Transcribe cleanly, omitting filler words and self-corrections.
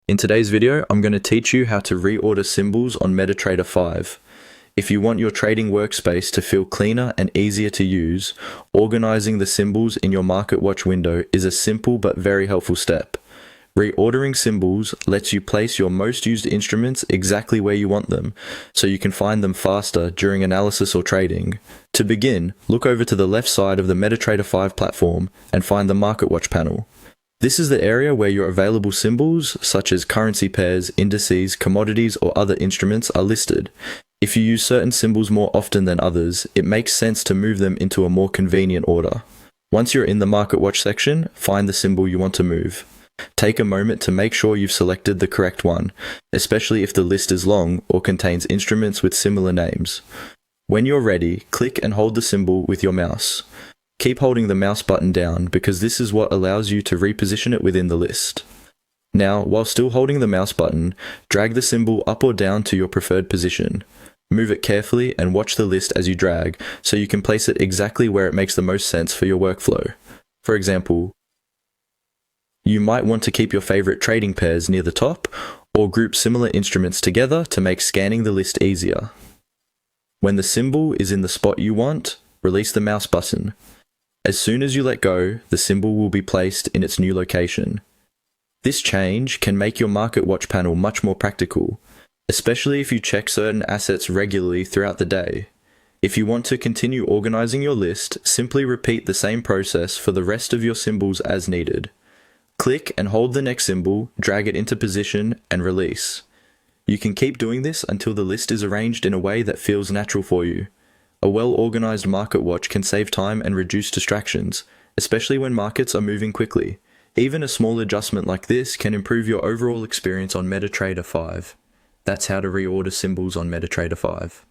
In today's video, I'm going to teach you how to reorder symbols on MetaTrader 5. If you want your trading workspace to feel cleaner and easier to use, organizing the symbols in your Market Watch window is a simple but very helpful step. Reordering symbols lets you place your most used instruments exactly where you want them, so you can find them faster during analysis or trading. To begin, look over to the left side of the MetaTrader 5 platform and find the Market Watch panel. This is the area where your available symbols, such as currency pairs, indices, commodities, or other instruments, are listed. If you use certain symbols more often than others, it makes sense to move them into a more convenient order. Once you're in the Market Watch section, find the symbol you want to move. Take a moment to make sure you've selected the correct one, especially if the list is long or contains instruments with similar names. When you're ready, click and hold the symbol with your mouse. Keep holding the mouse button down because this is what allows you to reposition it within the list. Now, while still holding the mouse button, drag the symbol up or down to your preferred position. Move it carefully and watch the list as you drag so you can place it exactly where it makes the most sense for your workflow. For example, you might want to keep your favorite trading pairs near the top or group similar instruments together to make scanning the list easier. When the symbol is in the spot you want, release the mouse button. As soon as you let go, the symbol will be placed in its new location. This change can make your Market Watch panel much more practical, especially if you check certain assets regularly throughout the day. If you want to continue organizing your list, simply repeat the same process for the rest of your symbols as needed. Click and hold the next symbol, drag it into position, and release. You can keep doing this until the list is arranged in a way that feels natural for you. A well-organized Market Watch can save time and reduce distractions, especially when markets are moving quickly. Even a small adjustment like this can improve your overall experience on MetaTrader 5. That's how to reorder symbols on MetaTrader 5.